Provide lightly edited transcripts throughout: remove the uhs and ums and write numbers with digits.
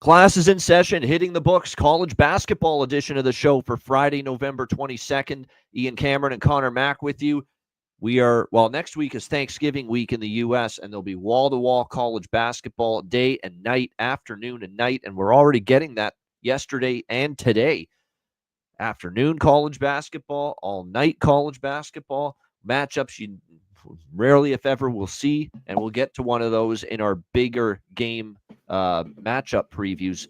Class is in session, hitting the books. College basketball edition of the show for Friday, November 22nd. Ian Cameron and Connor Mack with you. Next week is Thanksgiving week in the U.S., and there'll be wall-to-wall college basketball day and night, afternoon and night, and we're already getting that yesterday and today. Afternoon college basketball, all-night college basketball, matchups you rarely, if ever, will see, and we'll get to one of those in our bigger game matchup previews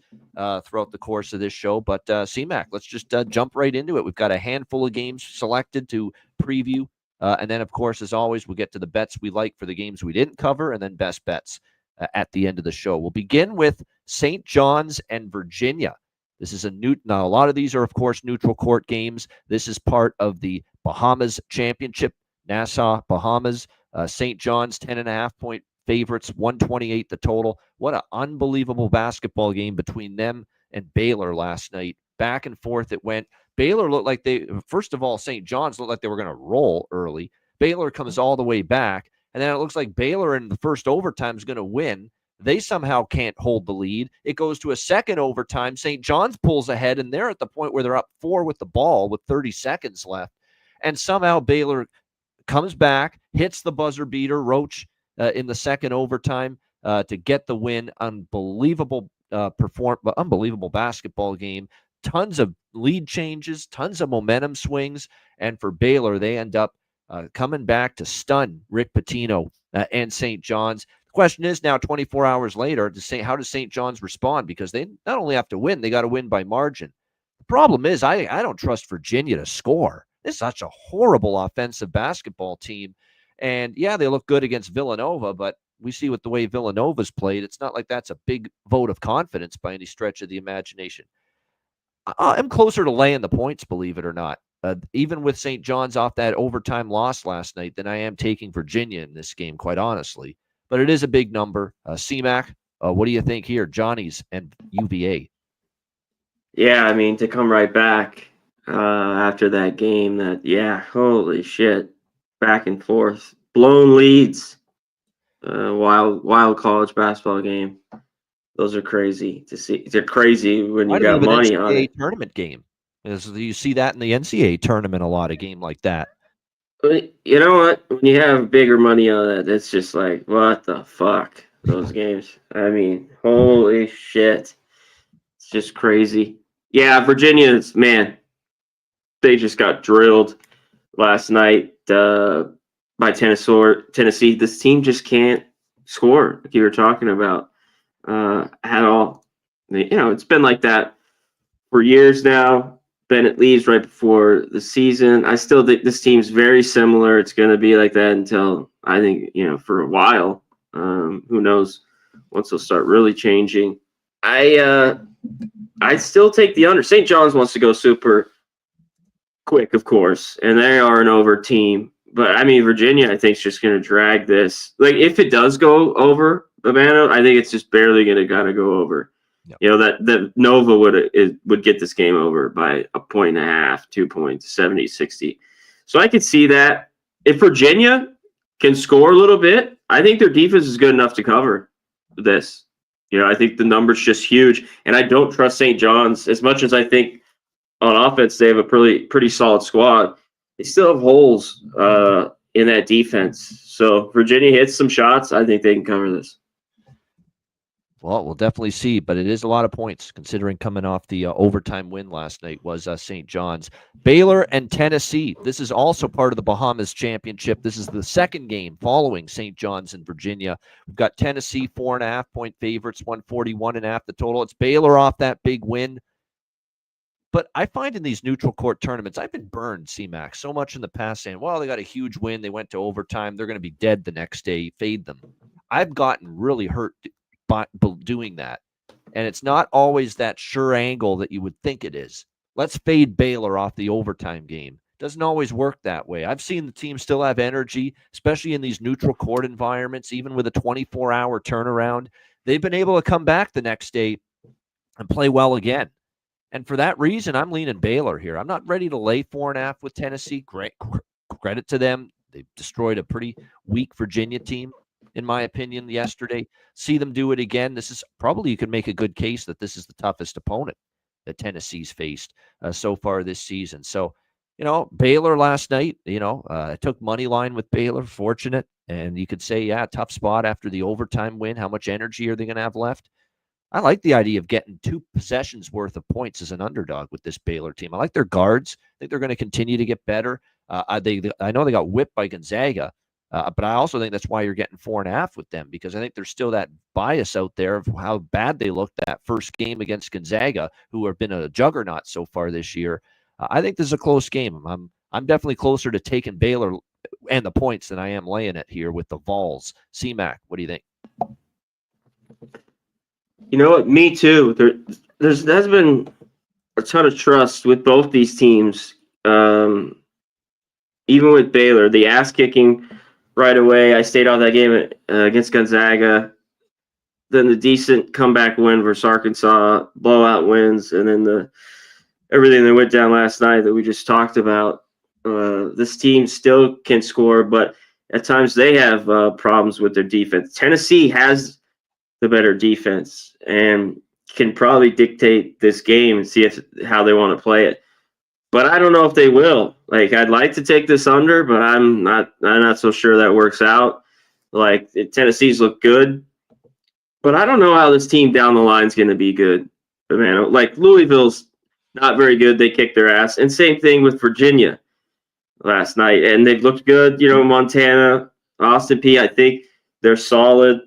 throughout the course of this show. But CMAC, let's just jump right into it. We've got a handful of games selected to preview, and then, of course, as always, we'll get to the bets we like for the games we didn't cover, and then best bets at the end of the show. We'll begin with St. John's and Virginia. This is now a lot of these are, of course, neutral court games. This is part of the Bahamas Championship, Nassau, Bahamas. St. John's 10.5-point favorites, 128 the total. What an unbelievable basketball game between them and Baylor last night. Back and forth it went. Baylor looked like first of all, St. John's looked like they were going to roll early. Baylor comes all the way back, and then it looks like Baylor in the first overtime is going to win. They somehow can't hold the lead. It goes to a second overtime. St. John's pulls ahead, and they're at the point where they're up 4 with the ball with 30 seconds left. And somehow Baylor comes back, hits the buzzer beater, Roach, in the second overtime to get the win. Unbelievable unbelievable basketball game. Tons of lead changes, tons of momentum swings. And for Baylor, they end up coming back to stun Rick Pitino and St. John's. Question is now 24 hours later, how does St. John's respond? Because they not only have to win, they got to win by margin. The problem is I don't trust Virginia to score. This is such a horrible offensive basketball team. And, yeah, they look good against Villanova, but we see with the way Villanova's played, it's not like that's a big vote of confidence by any stretch of the imagination. I'm closer to laying the points, believe it or not, even with St. John's off that overtime loss last night, than I am taking Virginia in this game, quite honestly. But it is a big number. CMAC, what do you think here? Johnny's and UVA. Yeah, I mean, to come right back after that game, holy shit. Back and forth. Blown leads. Wild college basketball game. Those are crazy to see. They're crazy when you got money on it. Tournament game. You see that in the NCAA tournament, a lot of game like that. But you know what? When you have bigger money on it, it's just like, what the fuck? Those games. I mean, holy shit. It's just crazy. Yeah, Virginia's, man, they just got drilled last night by Tennessee. This team just can't score, like you were talking about, at all. It's been like that for years now. Bennett leaves right before the season. I still think this team's very similar. It's going to be like that until, I think, for a while. Who knows once they'll start really changing. I still take the under. St. John's wants to go super quick, of course, and they are an over team. But, I mean, Virginia, I think, is just going to drag this. Like, if it does go over, Urbano, I think it's just barely going to go over. Yep. That Nova would get this game over by 1.5 points, 2 points, 70-60. So I could see that. If Virginia can score a little bit, I think their defense is good enough to cover this. I think the number's just huge. And I don't trust St. John's as much as I think on offense they have a pretty solid squad. They still have holes in that defense. So Virginia hits some shots. I think they can cover this. Well, we'll definitely see, but it is a lot of points considering coming off the overtime win last night was St. John's. Baylor and Tennessee. This is also part of the Bahamas Championship. This is the second game following St. John's and Virginia. We've got Tennessee 4.5-point favorites, 141.5 the total. It's Baylor off that big win. But I find in these neutral court tournaments, I've been burned, CMAX, so much in the past saying, well, they got a huge win. They went to overtime. They're going to be dead the next day. Fade them. I've gotten really hurt by doing that. And it's not always that sure angle that you would think it is. Let's fade Baylor off the overtime game. Doesn't always work that way. I've seen the team still have energy, especially in these neutral court environments, even with a 24-hour turnaround. They've been able to come back the next day and play well again. And for that reason, I'm leaning Baylor here. I'm not ready to lay 4.5 with Tennessee. Great credit to them. They've destroyed a pretty weak Virginia team. in my opinion, yesterday. See them do it again. This is probably, you could make a good case that this is the toughest opponent that Tennessee's faced so far this season. So, Baylor last night, I took money line with Baylor, fortunate. And you could say, yeah, tough spot after the overtime win. How much energy are they going to have left? I like the idea of getting 2 possessions worth of points as an underdog with this Baylor team. I like their guards. I think they're going to continue to get better. I know they got whipped by Gonzaga, but I also think that's why you're getting 4.5 with them, because I think there's still that bias out there of how bad they looked that first game against Gonzaga, who have been a juggernaut so far this year. I think this is a close game. I'm definitely closer to taking Baylor and the points than I am laying it here with the Vols. C-Mac, what do you think? You know what? Me too. There's been a ton of trust with both these teams. Even with Baylor, the ass kicking right away. I stayed off that game against Gonzaga. Then the decent comeback win versus Arkansas, blowout wins, and then everything that went down last night that we just talked about. This team still can score, but at times they have problems with their defense. Tennessee has the better defense and can probably dictate this game and see how they want to play it. But I don't know if they will. Like, I'd like to take this under, but I'm not so sure that works out. Like, Tennessee's look good, but I don't know how this team down the line is going to be good. But man, like, Louisville's not very good. They kicked their ass, and same thing with Virginia last night, and they've looked good. Montana, Austin Peay, I think they're solid.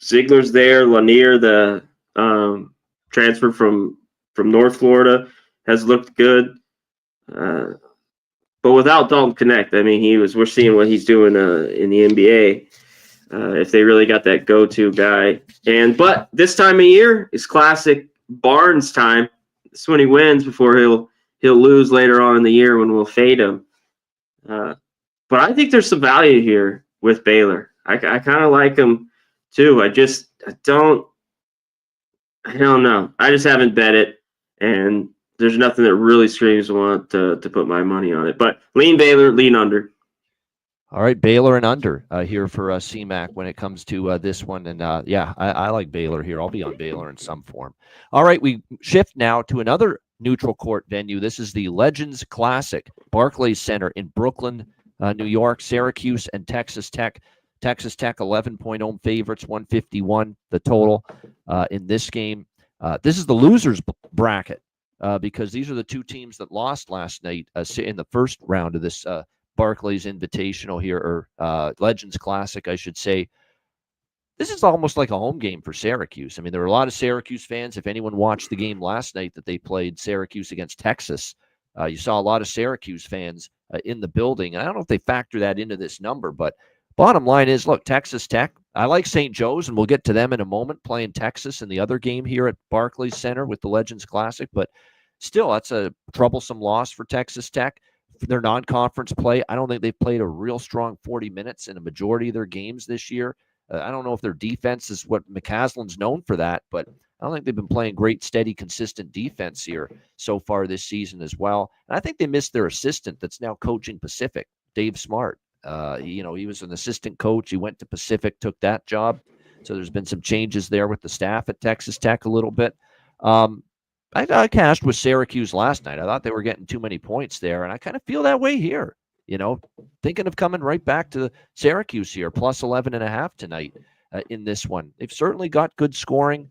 Ziegler's there. Lanier, the transfer from North Florida, has looked good. But without Dalton Connect, I mean, we're seeing what he's doing in the NBA. If they really got that go-to guy. But this time of year is classic Barnes time. This is when he wins before he'll lose later on in the year when we'll fade him. But I think there's some value here with Baylor. I kind of like him too. I don't know. I just haven't bet it, and there's nothing that really screams I want to put my money on it. But lean Baylor, lean under. All right, Baylor and under here for C-Mac when it comes to this one. And I like Baylor here. I'll be on Baylor in some form. All right, we shift now to another neutral court venue. This is the Legends Classic, Barclays Center in Brooklyn, New York. Syracuse and Texas Tech. Texas Tech 11-point home favorites, 151 the total in this game. This is the losers bracket because these are the 2 teams that lost last night in the first round of this Barclays Invitational here, or Legends Classic, I should say. This is almost like a home game for Syracuse. I mean, there were a lot of Syracuse fans. If anyone watched the game last night that they played Syracuse against Texas, you saw a lot of Syracuse fans in the building. And I don't know if they factor that into this number, but bottom line is, look, Texas Tech, I like St. Joe's, and we'll get to them in a moment, playing Texas in the other game here at Barclays Center with the Legends Classic. But still, that's a troublesome loss for Texas Tech. For their non-conference play, I don't think they've played a real strong 40 minutes in a majority of their games this year. I don't know if their defense is what McCaslin's known for that, but I don't think they've been playing great, steady, consistent defense here so far this season as well. And I think they missed their assistant that's now coaching Pacific, Dave Smart. He was an assistant coach. He went to Pacific, took that job. So there's been some changes there with the staff at Texas Tech a little bit. I cashed with Syracuse last night. I thought they were getting too many points there, and I kind of feel that way here. Thinking of coming right back to Syracuse here, plus 11.5 tonight in this one. They've certainly got good scoring,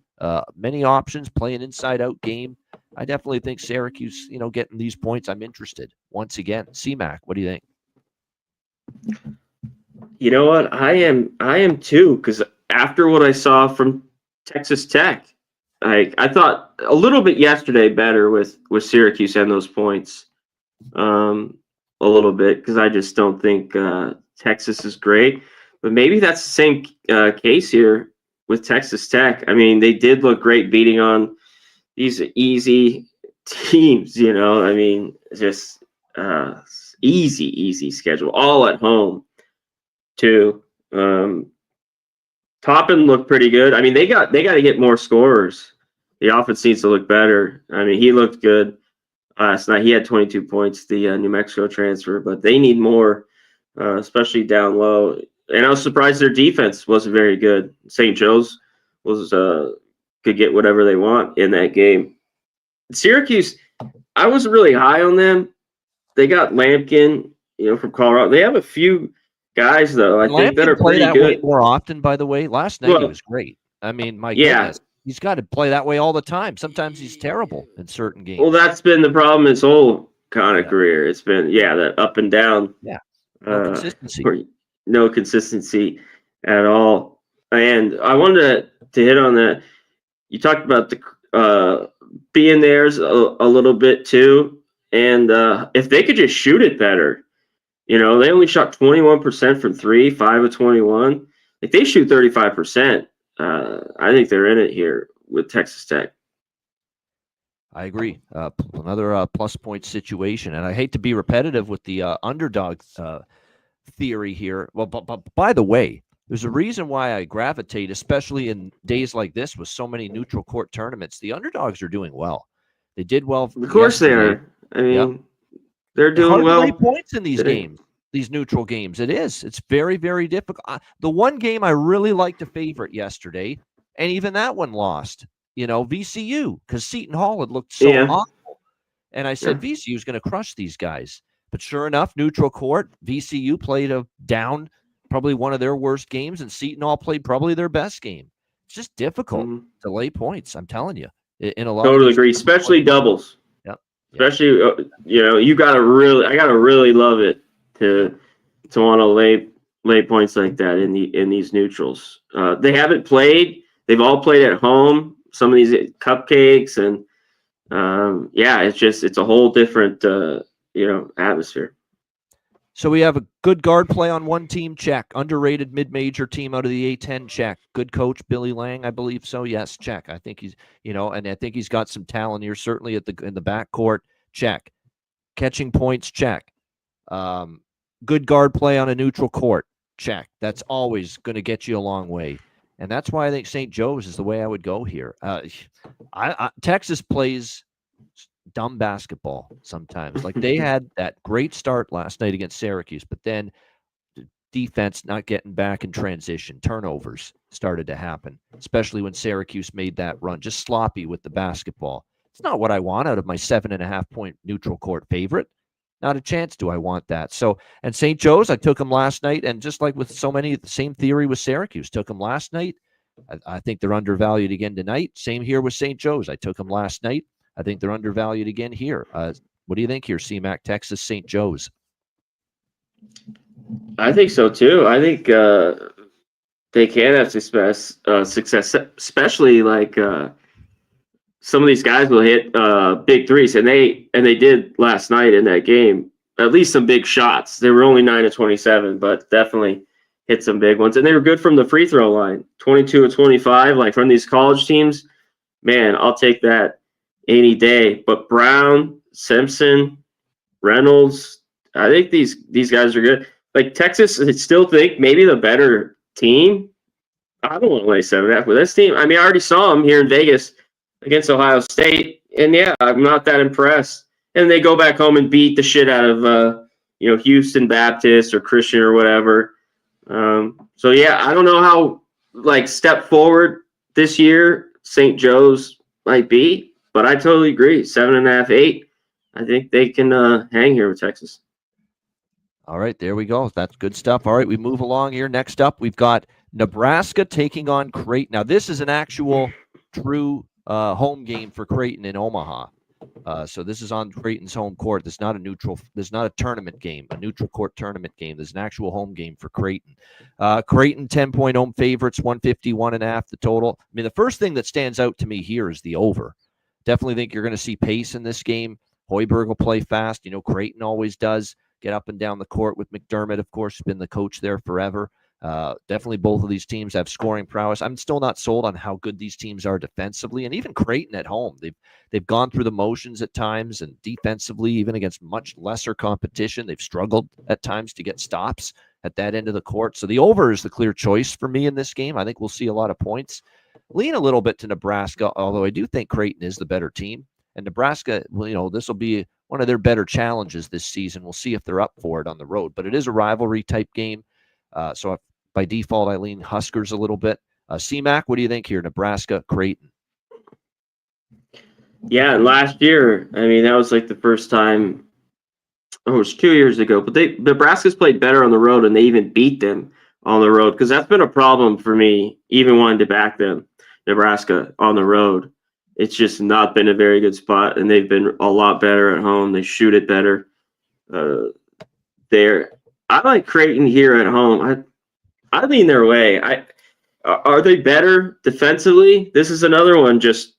many options, play an inside-out game. I definitely think Syracuse, getting these points, I'm interested. Once again, C-Mac, what do you think? You know what? I am too, because after what I saw from Texas Tech, I thought a little bit yesterday better with Syracuse and those points. A little bit, because I just don't think Texas is great. But maybe that's the same case here with Texas Tech. I mean, they did look great beating on these easy teams, I mean, just easy schedule, all at home, too. Toppin looked pretty good. I mean, they got to get more scorers. The offense needs to look better. I mean, he looked good last night. He had 22 points, the New Mexico transfer, but they need more, especially down low. and I was surprised their defense wasn't very good. St. Joe's was could get whatever they want in that game. Syracuse, I wasn't really high on them. They got Lampkin, from Colorado. They have a few guys though, I think, that Lampkin are play pretty that way good. more often, by the way. Last night he Well, was great. I mean, my yeah. goodness, he's got to play that way all the time. Sometimes he's terrible in certain games. Well, that's been the problem his whole kind of Yeah. career. It's been that up and down. Yeah. No consistency. No consistency at all. And I wanted to hit on that. You talked about the being theirs a little bit too, and if they could just shoot it better, they only shot 21% from 3, 5 of 21. If they shoot 35%, I think they're in it here with Texas Tech. I agree. Another plus point situation, and I hate to be repetitive with the underdog theory here. Well, but by the way, there's a reason why I gravitate, especially in days like this with so many neutral court tournaments. The underdogs are doing well. They did well. Of course they are. I mean, they're doing well. Hard to lay points in these games, these neutral games. It's very, very difficult. The one game I really liked a favorite yesterday, and even that one lost. VCU, because Seton Hall had looked so awful. And I said, VCU is going to crush these guys. But sure enough, neutral court, VCU played down probably one of their worst games, and Seton Hall played probably their best game. It's just difficult to lay points, I'm telling you. In a lot totally agree, especially doubles. Yep. Especially, I gotta really love it to want to lay points like that in these neutrals. They haven't played. They've all played at home. Some of these cupcakes and it's a whole different atmosphere. So we have a good guard play on one team, check. Underrated mid-major team out of the A10, check. Good coach, Billy Lang, I believe so. Yes, check. I think he's, and I think he's got some talent here, certainly in the backcourt, check. Catching points, check. Good guard play on a neutral court, check. That's always going to get you a long way. And that's why I think St. Joe's is the way I would go here. Texas plays dumb basketball sometimes. Like they had that great start last night against Syracuse, but then the defense not getting back in transition. Turnovers started to happen, especially when Syracuse made that run. Just sloppy with the basketball. It's not what I want out of my 7.5 point neutral court favorite. Not a chance do I want that. So, and St. Joe's, I took them last night, and just like with so many, the same theory with Syracuse. Took them last night. I think they're undervalued again tonight. Same here with St. Joe's. I took them last night. I think they're undervalued again here. What do you think here, CMAC, Texas, St. Joe's? I think so, too. I think they can have success, especially like some of these guys will hit big threes, and they did last night in that game. At least some big shots. They were only 9 of 27, but definitely hit some big ones. And they were good from the free throw line, 22 of 25. Like from these college teams, man, I'll take that any day. But Brown, Simpson, Reynolds, I think these guys are good. Like Texas, I still think maybe the better team. I don't want to lay 7.5 with this team. I mean, I already saw them here in Vegas against Ohio State, and I'm not that impressed. And they go back home and beat the shit out of Houston Baptist or Christian or whatever. I don't know how step forward this year St. Joe's might be, but I totally agree. 7.5, 8. I think they can hang here with Texas. All right, there we go. That's good stuff. All right, we move along here. Next up, we've got Nebraska taking on Creighton. Now, this is an actual true home game for Creighton in Omaha. So this is on Creighton's home court. This is not a neutral. This is not a tournament game, a neutral court tournament game. There's an actual home game for Creighton. Creighton 10-point home favorites, 151.5 the total. I mean, the first thing that stands out to me here is the over. Definitely think you're going to see pace in this game. Hoiberg will play fast. Creighton always does. Get up and down the court with McDermott, of course, has been the coach there forever. Definitely both of these teams have scoring prowess. I'm still not sold on how good these teams are defensively, and even Creighton at home. They've gone through the motions at times, and defensively, even against much lesser competition, they've struggled at times to get stops at that end of the court. So the over is the clear choice for me in this game. I think we'll see a lot of points. Lean a little bit to Nebraska, although I do think Creighton is the better team. And Nebraska, this will be one of their better challenges this season. We'll see if they're up for it on the road. But it is a rivalry type game. So by default, I lean Huskers a little bit. C-Mac, what do you think here? Nebraska, Creighton. Yeah, and last year, I mean, that was like the first time. Oh, it was 2 years ago, but Nebraska's played better on the road, and they even beat them on the road because that's been a problem for me, even wanting to back them, Nebraska on the road. It's just not been a very good spot, and they've been a lot better at home. They shoot it better. There, I like Creighton here at home. I lean their way. Are they better defensively? This is another one. Just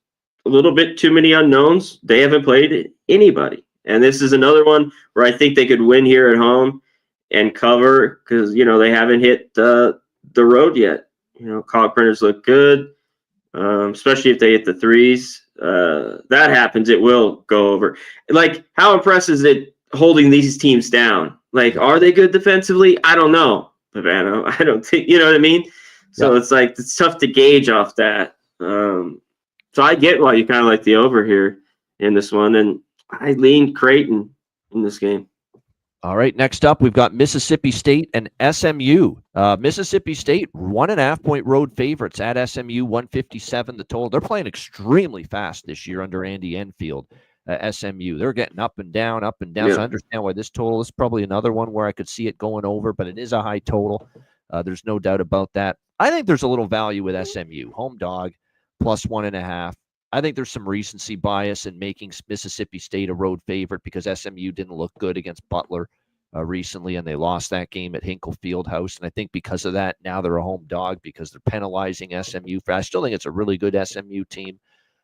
a little bit too many unknowns. They haven't played anybody. And this is another one where I think they could win here at home and cover because, they haven't hit the road yet. Cog printers look good, especially if they hit the threes. That happens, it will go over. Like, how impressive is it holding these teams down? Like, are they good defensively? I don't know, Pavano. I don't think, you know what I mean? So It's like, it's tough to gauge off that. So I get why you kind of like the over here in this one. And I lean Creighton in this game. All right, next up, we've got Mississippi State and SMU. Mississippi State, 1.5-point road favorites at SMU, 157 the total. They're playing extremely fast this year under Andy Enfield. SMU, they're getting up and down, up and down. Yeah. So I understand why this total is probably another one where I could see it going over, but it is a high total. There's no doubt about that. I think there's a little value with SMU. Home dog, plus 1.5. I think there's some recency bias in making Mississippi State a road favorite because SMU didn't look good against Butler recently, and they lost that game at Hinkle Fieldhouse. And I think because of that, now they're a home dog because they're penalizing SMU. I still think it's a really good SMU team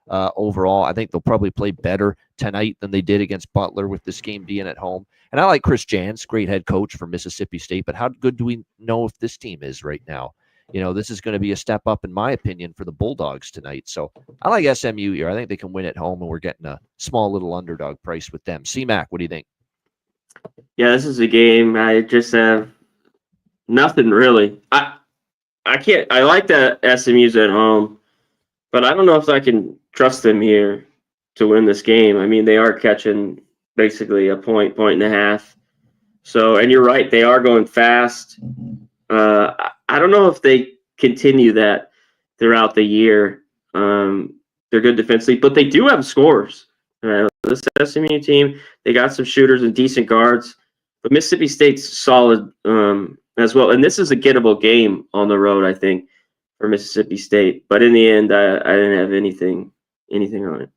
overall. I think they'll probably play better tonight than they did against Butler with this game being at home. And I like Chris Jans, great head coach for Mississippi State, but how good do we know if this team is right now? This is going to be a step up, in my opinion, for the Bulldogs tonight. So I like SMU here. I think they can win at home, and we're getting a small little underdog price with them. C-Mac, what do you think? Yeah, this is a game. I just have nothing really. I can't. I like that SMU's at home, but I don't know if I can trust them here to win this game. I mean, they are catching basically a point and a half. So, and you're right, they are going fast. I don't know if they continue that throughout the year. They're good defensively, but they do have scores. This SMU team, they got some shooters and decent guards, but Mississippi State's solid as well. And this is a gettable game on the road, I think, for Mississippi State. But in the end, I didn't have anything on it.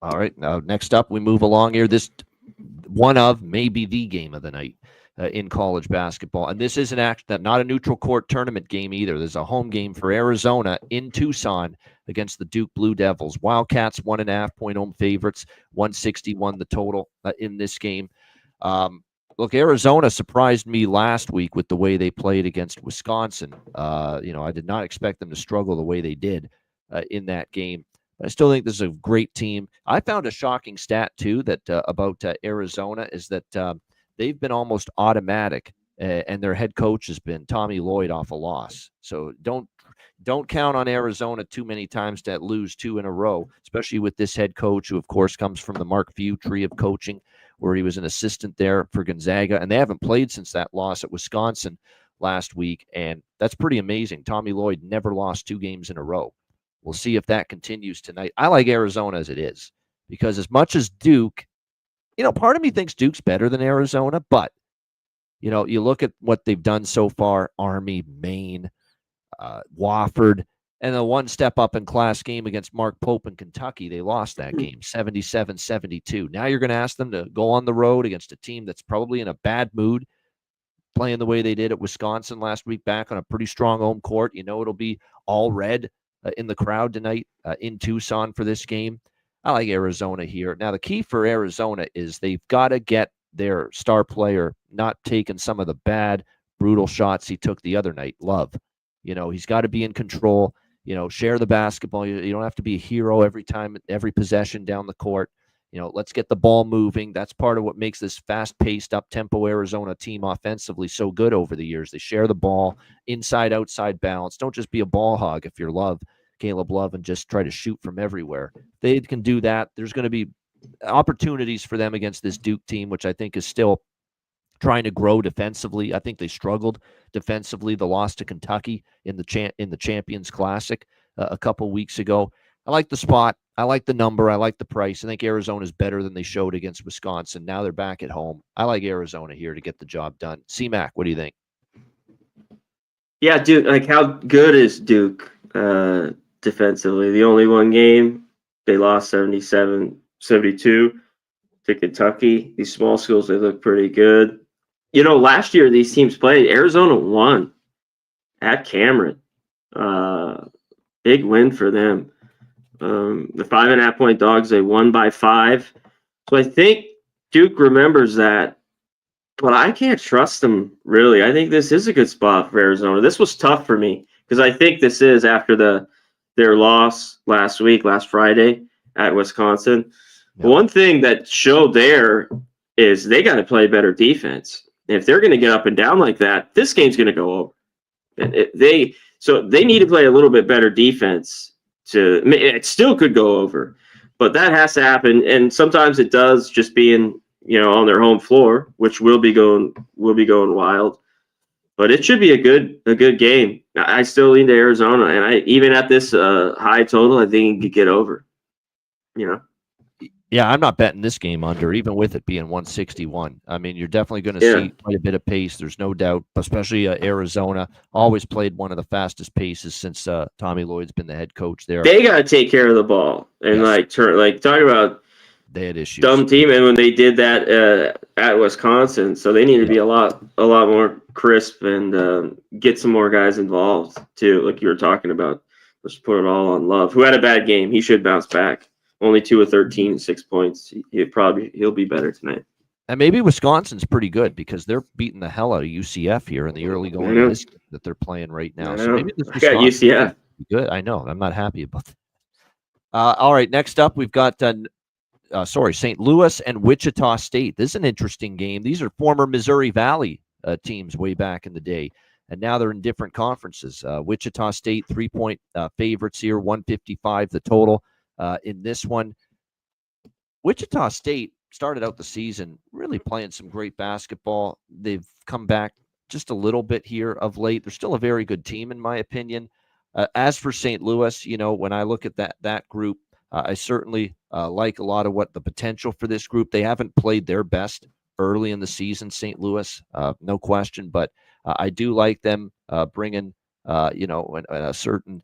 All right. Now, next up, we move along here. This one of maybe the game of the night in college basketball. And this is not a neutral court tournament game either. There's a home game for Arizona in Tucson against the Duke Blue Devils. Wildcats, 1.5-point home favorites, 161 the total in this game. Look, Arizona surprised me last week with the way they played against Wisconsin. I did not expect them to struggle the way they did in that game. I still think this is a great team. I found a shocking stat, too, that about Arizona is that they've been almost automatic, and their head coach has been Tommy Lloyd off a loss. So don't count on Arizona too many times to lose 2 in a row, especially with this head coach who, of course, comes from the Mark Few tree of coaching, where he was an assistant there for Gonzaga, and they haven't played since that loss at Wisconsin last week, and that's pretty amazing. Tommy Lloyd never lost 2 games in a row. We'll see if that continues tonight. I like Arizona as it is because as much as Duke, part of me thinks Duke's better than Arizona, but, you look at what they've done so far, Army, Maine, Wofford, and the one step up in class game against Mark Pope in Kentucky. They lost that game 77-72. Now you're going to ask them to go on the road against a team that's probably in a bad mood, playing the way they did at Wisconsin last week, back on a pretty strong home court. It'll be all red in the crowd tonight in Tucson for this game. I like Arizona here. Now, the key for Arizona is they've got to get their star player not taking some of the bad, brutal shots he took the other night. Love. He's got to be in control, share the basketball. You don't have to be a hero every time, every possession down the court. Let's get the ball moving. That's part of what makes this fast-paced, up-tempo Arizona team offensively so good over the years. They share the ball, inside, outside balance. Don't just be a ball hog if you're Caleb Love, and just try to shoot from everywhere. They can do that. There's going to be opportunities for them against this Duke team, which I think is still trying to grow defensively. I think they struggled defensively. The loss to Kentucky in the Champions Classic a couple weeks ago. I like the spot. I like the number. I like the price. I think Arizona's better than they showed against Wisconsin. Now they're back at home. I like Arizona here to get the job done. C-Mac, what do you think? Yeah, Duke. Like, how good is Duke defensively? The only one game they lost 77-72 to Kentucky. These small schools, they look pretty good. Last year these teams played. Arizona won at Cameron. Big win for them. The 5.5-point dogs, they won by 5. So I think Duke remembers that, but I can't trust them, really. I think this is a good spot for Arizona. This was tough for me because I think this is after their loss last Friday at Wisconsin. Yep. One thing that showed there is they got to play better defense. If they're going to get up and down like that, this game's going to go over. So they need to play a little bit better defense. It still could go over, but that has to happen. And sometimes it does, just being on their home floor, which will be going wild. But it should be a good game. I still lean to Arizona, and even at this high total, I think it could get over. Yeah, I'm not betting this game under, even with it being 161. I mean, you're definitely going to see quite a bit of pace. There's no doubt, especially Arizona. Always played one of the fastest paces since Tommy Lloyd's been the head coach there. They got to take care of the ball and talk about they had issues. Dumb team, and when they did that at Wisconsin, so they need to be a lot more crisp and get some more guys involved too, like you were talking about. Let's put it all on Love, who had a bad game. He should bounce back. Only 2 of 13, 6 points. He'll be better tonight. And maybe Wisconsin's pretty good because they're beating the hell out of UCF here in the early going of this that they're playing right now. So maybe this got UCF. Good. I know. I'm not happy about that. All right. Next up, we've got St. Louis and Wichita State. This is an interesting game. These are former Missouri Valley teams way back in the day, and now they're in different conferences. Wichita State 3-point favorites here, 155 the total. In this one, Wichita State started out the season really playing some great basketball. They've come back just a little bit here of late. They're still a very good team, in my opinion. As for St. Louis, when I look at that group, I certainly like a lot of what the potential for this group. They haven't played their best early in the season, St. Louis, no question, but I do like them bringing, a certain.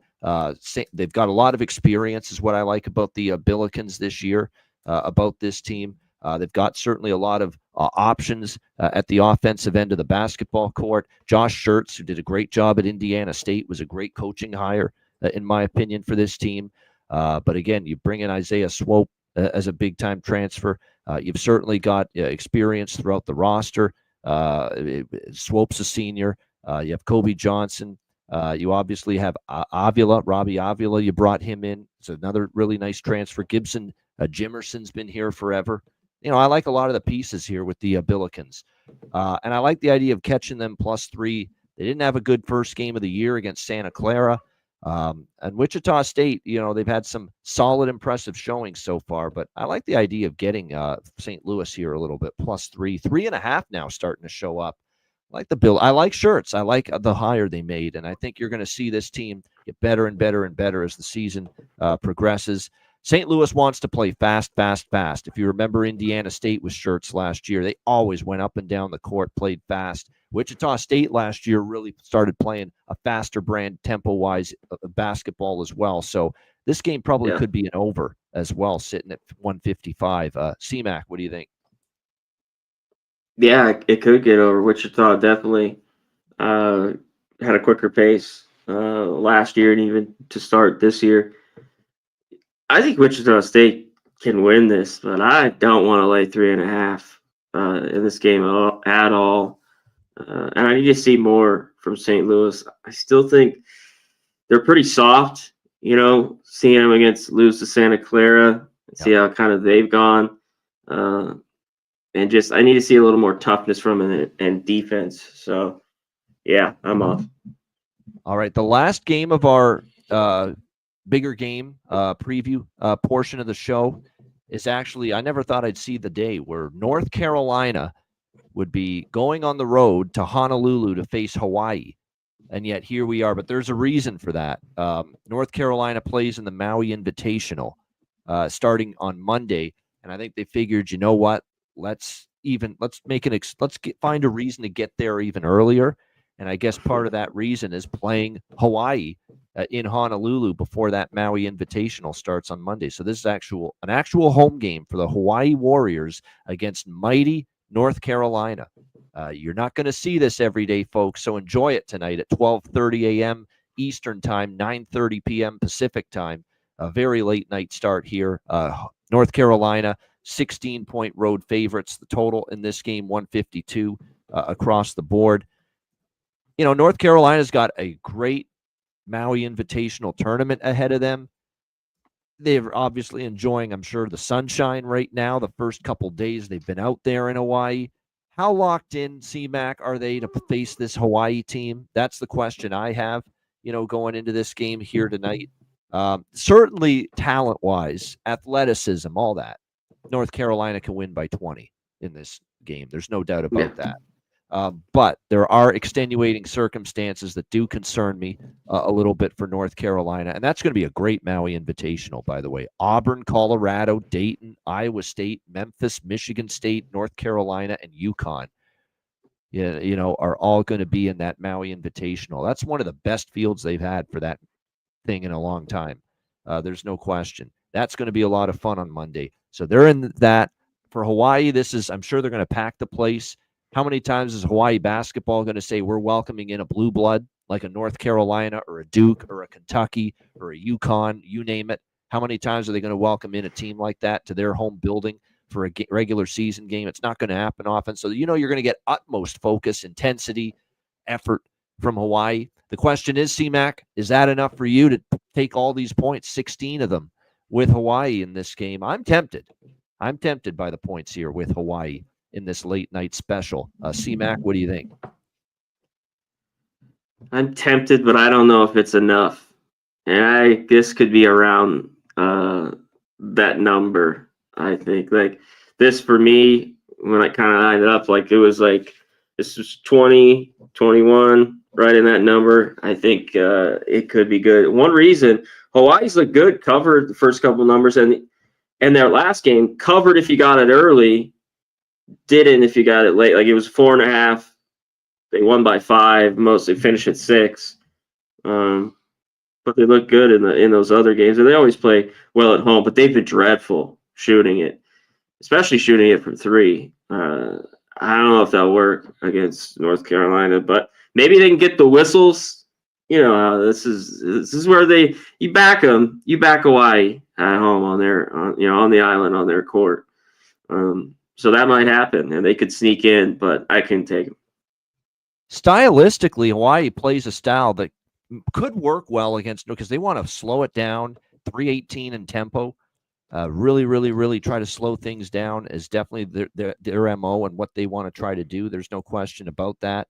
They've got a lot of experience, is what I like about the Billikens this year, about this team. They've got certainly a lot of options at the offensive end of the basketball court. Josh Schertz, who did a great job at Indiana State, was a great coaching hire, in my opinion, for this team. But again, you bring in Isaiah Swope as a big-time transfer. You've certainly got experience throughout the roster. Swope's a senior. You have Kobe Johnson. You obviously have Robbie Avila. You brought him in. It's another really nice transfer. Gibson Jimerson's been here forever. I like a lot of the pieces here with the Billikens. And I like the idea of catching them +3. They didn't have a good first game of the year against Santa Clara. And Wichita State, they've had some solid, impressive showings so far. But I like the idea of getting St. Louis here a little bit, +3. 3.5 now starting to show up. I like the bill. I like Schertz. I like the hire they made. And I think you're going to see this team get better and better and better as the season progresses. St. Louis wants to play fast, fast, fast. If you remember Indiana State with Schertz last year, they always went up and down the court, played fast. Wichita State last year really started playing a faster brand, tempo-wise basketball as well. So this game probably could be an over as well, sitting at 155. C-Mac, what do you think? Yeah, it could get over. Wichita definitely had a quicker pace last year and even to start this year. I think Wichita State can win this, but I don't want to lay 3.5 in this game at all. And I need to see more from St. Louis. I still think they're pretty soft, seeing them lose to Santa Clara, see how kind of they've gone. And just I need to see a little more toughness from them and defense. So, yeah, I'm off. All right, the last game of our bigger game preview portion of the show is actually, I never thought I'd see the day where North Carolina would be going on the road to Honolulu to face Hawaii. And yet here we are. But there's a reason for that. North Carolina plays in the Maui Invitational starting on Monday. And I think they figured, you know what? Let's find a reason to get there even earlier. And I guess part of that reason is playing Hawaii in Honolulu before that Maui Invitational starts on Monday. So this is an actual home game for the Hawaii Warriors against mighty North Carolina. You're not going to see this every day, folks. So enjoy it tonight at 12:30 a.m. Eastern Time, 9:30 p.m. Pacific Time. A very late night start here. North Carolina, 16-point road favorites. The total in this game, 152 across the board. You know, North Carolina's got a great Maui Invitational tournament ahead of them. They're obviously enjoying, I'm sure, the sunshine right now. The first couple days they've been out there in Hawaii. How locked in, C-Mac, are they to face this Hawaii team? That's the question I have, going into this game here tonight. Certainly talent-wise, athleticism, all that. North Carolina can win by 20 in this game. There's no doubt about that. But there are extenuating circumstances that do concern me a little bit for North Carolina. And that's going to be a great Maui Invitational, by the way. Auburn, Colorado, Dayton, Iowa State, Memphis, Michigan State, North Carolina, and UConn, are all going to be in that Maui Invitational. That's one of the best fields they've had for that thing in a long time. There's no question. That's going to be a lot of fun on Monday. So they're in that. For Hawaii, I'm sure they're going to pack the place. How many times is Hawaii basketball going to say we're welcoming in a blue blood like a North Carolina or a Duke or a Kentucky or a UConn, you name it? How many times are they going to welcome in a team like that to their home building for a regular season game? It's not going to happen often. So, you're going to get utmost focus, intensity, effort from Hawaii. The question is, C-Mac, is that enough for you to take all these points, 16 of them, with Hawaii in this game? I'm tempted. I'm tempted by the points here with Hawaii in this late night special. C-Mac, what do you think? I'm tempted, but I don't know if it's enough. And this could be around that number, I think. Like, this for me, when I kind of lined it up, like, it was like, this was 20, 21, right in that number. I think it could be good. One reason, Hawaii's looked good, covered the first couple numbers, and their last game, covered if you got it early, didn't if you got it late. Like, it was 4.5. They won by 5. Mostly finished at 6. But they look good in those other games, and they always play well at home. But they've been dreadful shooting it, especially shooting it from 3. I don't know if that'll work against North Carolina, but maybe they can get the whistles. This is where you back them. You back Hawaii at home on the island on their court. So that might happen, and they could sneak in, but I couldn't take them. Stylistically, Hawaii plays a style that could work well against, because they want to slow it down, 318 in tempo. Really, really, really try to slow things down is definitely their MO and what they want to try to do. There's no question about that.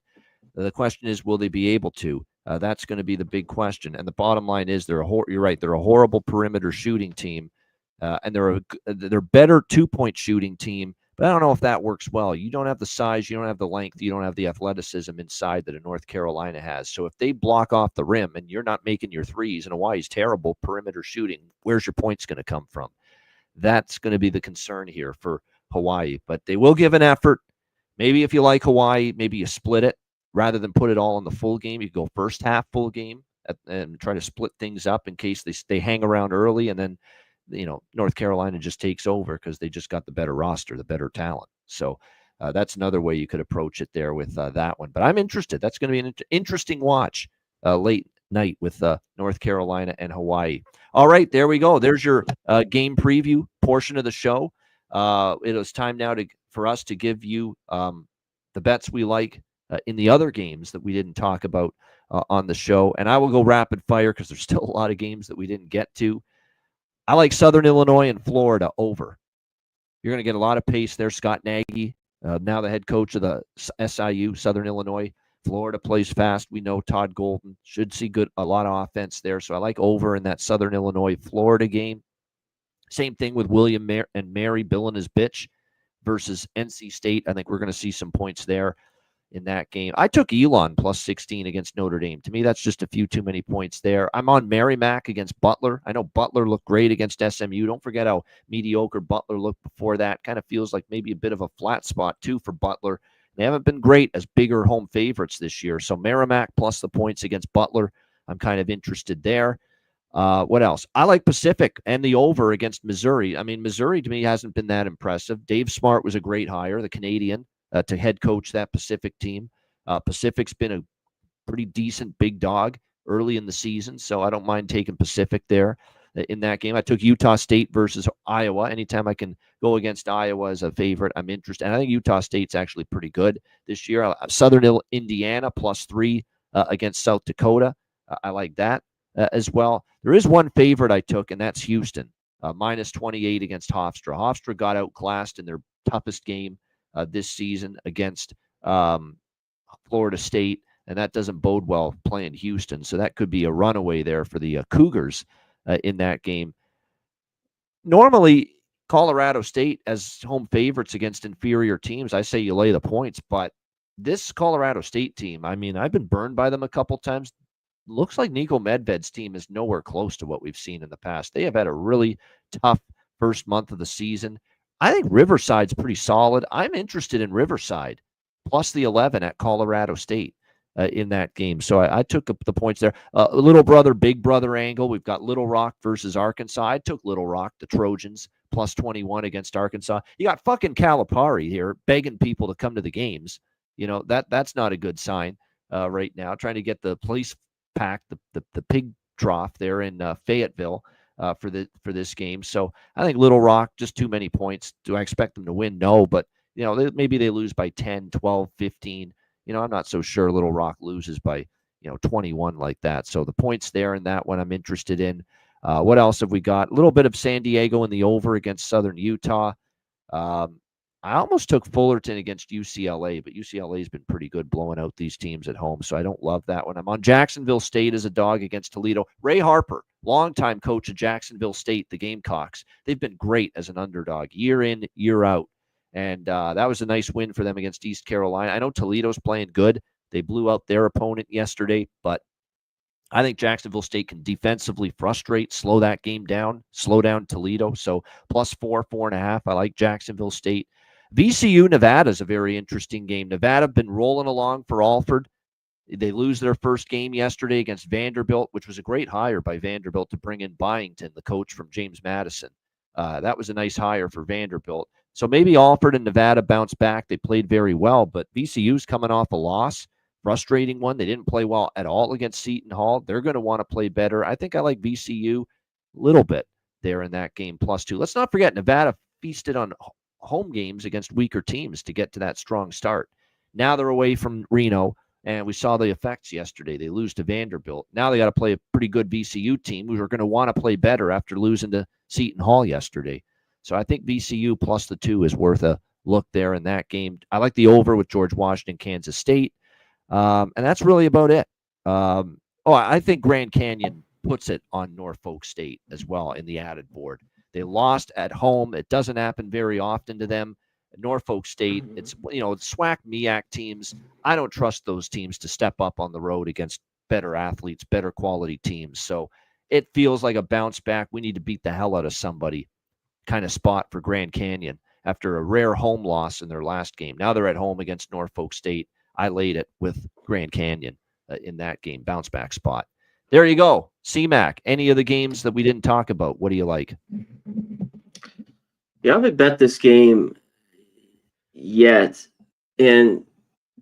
The question is, will they be able to? That's going to be the big question. And the bottom line is, you're right, they're a horrible perimeter shooting team, and they're better 2-point shooting team. But I don't know if that works well. You don't have the size, you don't have the length, you don't have the athleticism inside that a North Carolina has. So if they block off the rim and you're not making your threes, and Hawaii's terrible perimeter shooting, where's your points going to come from? That's going to be the concern here for Hawaii. But they will give an effort. Maybe if you like Hawaii, maybe you split it rather than put it all in the full game. You go first half full game and try to split things up in case they hang around early, and then North Carolina just takes over because they just got the better roster, the better talent. So that's another way you could approach it there with that one. But I'm interested. That's going to be an interesting watch late night with North Carolina and Hawaii. All right, there we go. There's your game preview portion of the show. It is time now for us to give you the bets we like in the other games that we didn't talk about on the show. And I will go rapid fire because there's still a lot of games that we didn't get to. I like Southern Illinois and Florida over. You're going to get a lot of pace there. Scott Nagy, now the head coach of the SIU, Southern Illinois. Florida plays fast. We know Todd Golden should see a lot of offense there. So I like over in that Southern Illinois Florida game. Same thing with William and Mary, Bill and his bitch. versus NC State. I think we're going to see some points there in that game. I took Elon plus 16 against Notre Dame. To me, that's just a few too many points there. I'm on Merrimack against Butler. I know Butler looked great against SMU. Don't forget how mediocre Butler looked before that. Kind of feels like maybe a bit of a flat spot, too, for Butler. They haven't been great as bigger home favorites this year. So Merrimack plus the points against Butler. I'm kind of interested there. What else? I like Pacific and the over against Missouri. I mean, Missouri to me hasn't been that impressive. Dave Smart was a great hire, the Canadian, to head coach that Pacific team. Pacific's been a pretty decent big dog early in the season, so I don't mind taking Pacific there in that game. I took Utah State versus Iowa. Anytime I can go against Iowa as a favorite, I'm interested. And I think Utah State's actually pretty good this year. Southern Indiana +3 against South Dakota. I like that as well. There is one favorite I took, and that's Houston, -28 against Hofstra. Hofstra got outclassed in their toughest game this season against Florida State, and that doesn't bode well playing Houston. So that could be a runaway there for the Cougars in that game. Normally, Colorado State as home favorites against inferior teams, I say you lay the points, but this Colorado State team, I mean, I've been burned by them a couple times. Looks like Nico Medved's team is nowhere close to what we've seen in the past. They have had a really tough first month of the season. I think Riverside's pretty solid. I'm interested in Riverside plus the 11 at Colorado State in that game. So I took the points there. Little brother, big brother angle. We've got Little Rock versus Arkansas. I took Little Rock, the Trojans, +21 against Arkansas. You got fucking Calipari here begging people to come to the games. You know, that's not a good sign right now. Trying to get the police pack, the pig trough there in Fayetteville for this game. So I think Little Rock, just too many points. Do I expect them to win? No, but you know, maybe they lose by 10, 12, 15. You know, I'm not so sure Little Rock loses by, 21 like that. So the points there in that one I'm interested in. What else have we got? A little bit of San Diego in the over against Southern Utah. I almost took Fullerton against UCLA, but UCLA's been pretty good blowing out these teams at home, so I don't love that one. I'm on Jacksonville State as a dog against Toledo. Ray Harper, longtime coach of Jacksonville State, the Gamecocks. They've been great as an underdog, year in, year out. And that was a nice win for them against East Carolina. I know Toledo's playing good. They blew out their opponent yesterday, but I think Jacksonville State can defensively frustrate, slow that game down, slow down Toledo. So +4, 4.5. I like Jacksonville State. VCU Nevada is a very interesting game. Nevada been rolling along for Alford. They lose their first game yesterday against Vanderbilt, which was a great hire by Vanderbilt to bring in Byington, the coach from James Madison. That was a nice hire for Vanderbilt. So maybe Alford and Nevada bounce back. They played very well, but VCU's coming off a loss, frustrating one. They didn't play well at all against Seton Hall. They're going to want to play better. I think I like VCU a little bit there in that game, +2. Let's not forget, Nevada feasted on home games against weaker teams to get to that strong start. Now they're away from Reno, and we saw the effects yesterday. They lose to Vanderbilt. Now they got to play a pretty good VCU team who are going to want to play better after losing to Seton Hall yesterday. So I think VCU +2 is worth a look there in that game. I like the over with George Washington, Kansas State. And that's really about it. I think Grand Canyon puts it on Norfolk State as well in the added board. They lost at home. It doesn't happen very often to them. Norfolk State, it's SWAC, MEAC teams. I don't trust those teams to step up on the road against better athletes, better quality teams. So it feels like a bounce back. We need to beat the hell out of somebody kind of spot for Grand Canyon after a rare home loss in their last game. Now they're at home against Norfolk State. I laid it with Grand Canyon in that game, bounce back spot. There you go. CMAC, any of the games that we didn't talk about, what do you like? Yeah, I haven't bet this game yet. And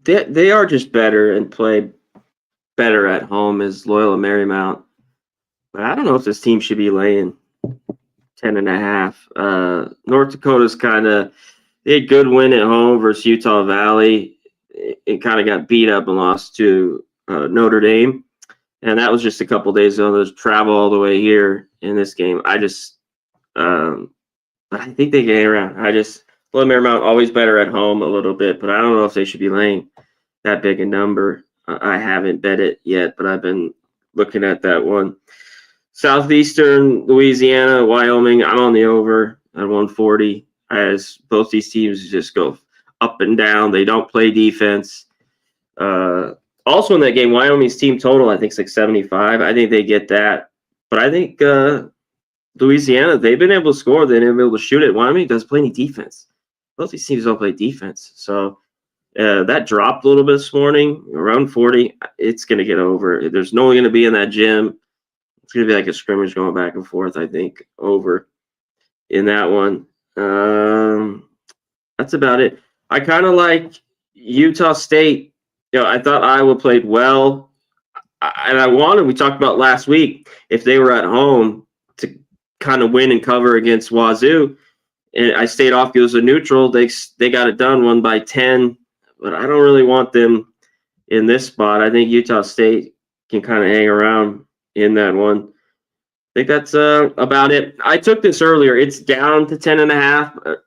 they are just better and play better at home as Loyola Marymount. But I don't know if this team should be laying 10.5. North Dakota's they had a good win at home versus Utah Valley. It kind of got beat up and lost to Notre Dame. And that was just a couple days ago. There's travel all the way here in this game. I think they get around. Loyola Marymount always better at home a little bit, but I don't know if they should be laying that big a number. I haven't bet it yet, but I've been looking at that one. Southeastern Louisiana, Wyoming, I'm on the over at 140. as both these teams just go up and down. They don't play defense. Also in that game, Wyoming's team total, I think, is like 75. I think they get that. But I think Louisiana, they've been able to score. They've been able to shoot it. Wyoming doesn't play any defense. Both these teams don't play defense. So that dropped a little bit this morning, around 40. It's going to get over. There's no one going to be in that gym. It's going to be like a scrimmage going back and forth, I think, over in that one. That's about it. I kind of like Utah State. I thought Iowa played well. We talked about last week, if they were at home to kind of win and cover against Wazoo. And I stayed off. It was a neutral. They got it done, won by 10. But I don't really want them in this spot. I think Utah State can kind of hang around in that one. I think that's about it. I took this earlier. It's down to 10.5,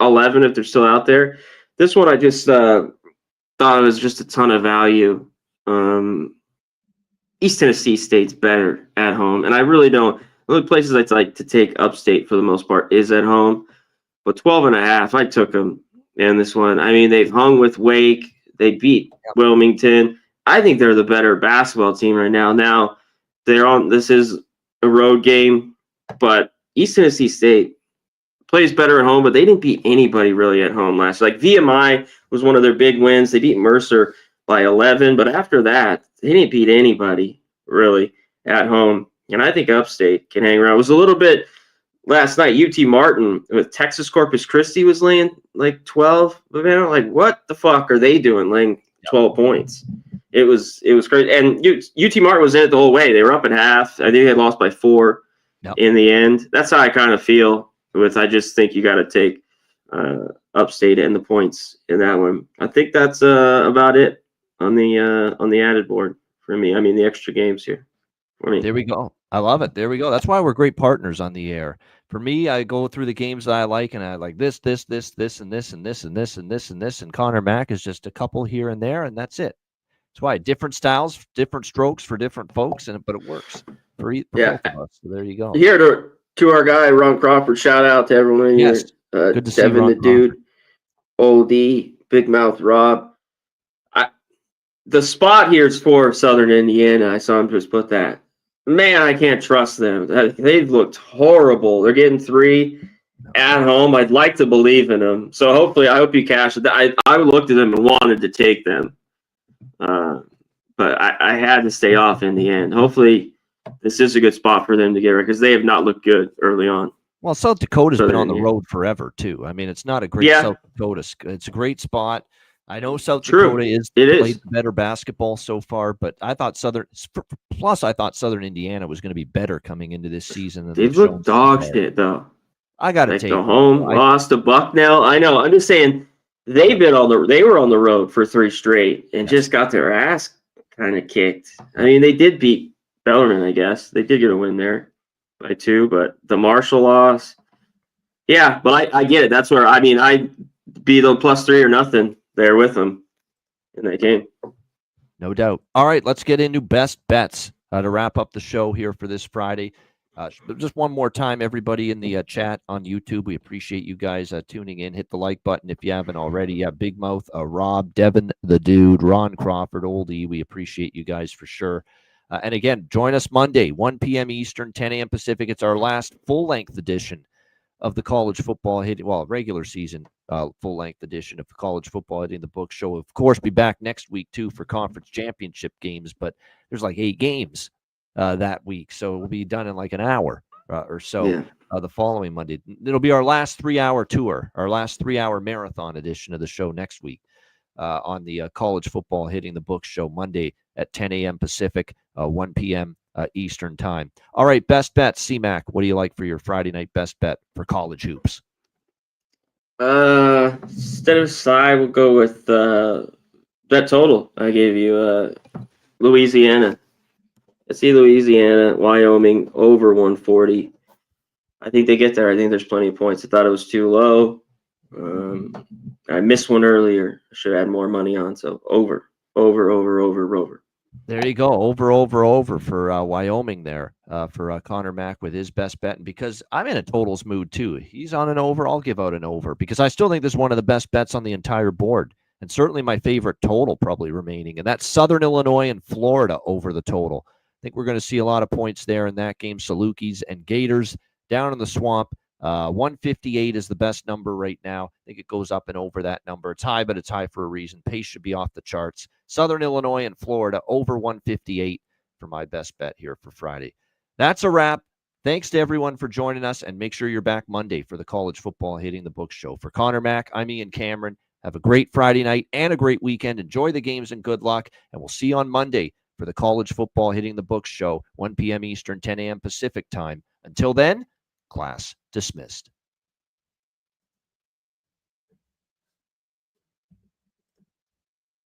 11 if they're still out there. This one I just thought it was just a ton of value. East Tennessee State's better at home, and I really don't. The only places I'd like to take upstate for the most part is at home. But 12.5, I took them in this one. I mean, they've hung with Wake. They beat Wilmington. I think they're the better basketball team right now. Now, this is a road game, but East Tennessee State plays better at home, but they didn't beat anybody really at home last year. Like VMI was one of their big wins. They beat Mercer by 11, but after that, they didn't beat anybody really at home. And I think upstate can hang around. It was a little bit last night. UT Martin with Texas Corpus Christi was laying like 12. Like, what the fuck are they doing laying 12 points? It was great. And UT Martin was in it the whole way. They were up at half. I think they had lost by 4 in the end. That's how I kind of feel with. I just think you got to take upstate and the points in that one. I think that's about it on the added board for me. I mean, the extra games here for me. There we go. I love it. There we go. That's why we're great partners on the air. For me, I go through the games that I like, and I like this, and this, and this, and this, and this, and this, and this. And Connor Mack is just a couple here and there, and that's it. That's why different styles, different strokes for different folks, but it works for both of us. So there you go. Here to our guy Ron Crawford. Shout out to everyone here. Good to see Devin Ron the Dude, OD, Big Mouth Rob. The spot here is for Southern Indiana. I saw him just put that. Man, I can't trust them. They've looked horrible. They're getting 3 at home. I'd like to believe in them. So hopefully, I hope you cash it. I looked at them and wanted to take them. But I had to stay off in the end. Hopefully, this is a good spot for them to get right because they have not looked good early on. Well, South Dakota's been on the road forever, too. I mean, it's not a great South Dakota. It's a great spot. I know South Dakota is played better basketball so far, but I thought Southern Indiana was going to be better coming into this season. They've looked dog shit, though. I got to take the home lost to Bucknell. I know. I'm just saying they were on the road for 3 straight and just got their ass kind of kicked. I mean, they did beat Bellarmine, I guess. They did get a win there by 2, but the Marshall loss. Yeah, but I get it. That's where I'd be the +3 or nothing there with them in that game. No doubt. All right, let's get into best bets to wrap up the show here for this Friday. Just one more time, everybody in the chat on YouTube, we appreciate you guys tuning in. Hit the like button if you haven't already. Yeah, Big Mouth, Rob, Devin, the Dude, Ron Crawford, Oldie. We appreciate you guys for sure. And again, join us Monday, 1 p.m. Eastern, 10 a.m. Pacific. It's our last full-length edition of the college football regular season full-length edition of the college football hitting the book show. Of course, be back next week too for conference championship games, but there's like 8 games that week, so we'll be done in like an hour or so the following Monday. It'll be our last 3-hour tour, our last 3-hour marathon edition of the show next week on the college football hitting the book show Monday at 10 a.m. Pacific, 1 p.m. Eastern time. All right, best bet, C-Mac. What do you like for your Friday night best bet for college hoops? Instead of side, we'll go with bet total. I gave you Louisiana. Let's see Louisiana, Wyoming over 140. I think they get there. I think there's plenty of points. I thought it was too low. I missed one earlier. I should add more money on. So over. There you go. Over for Wyoming there. for Connor Mack with his best bet. And because I'm in a totals mood too, he's on an over. I'll give out an over because I still think this is one of the best bets on the entire board. And certainly my favorite total probably remaining. And that's Southern Illinois and Florida over the total. I think we're going to see a lot of points there in that game. Salukis and Gators down in the Swamp. 158 is the best number right now. I think it goes up and over that number. It's high, but it's high for a reason. Pace should be off the charts. Southern Illinois and Florida over 158 for my best bet here for Friday. That's a wrap. Thanks to everyone for joining us, and make sure you're back Monday for the College Football Hitting the Books show. For Connor Mack, I'm Ian Cameron. Have a great Friday night and a great weekend. Enjoy the games and good luck, and we'll see you on Monday for the College Football Hitting the Books show, 1 p.m. Eastern, 10 a.m. Pacific time. Until then, class dismissed.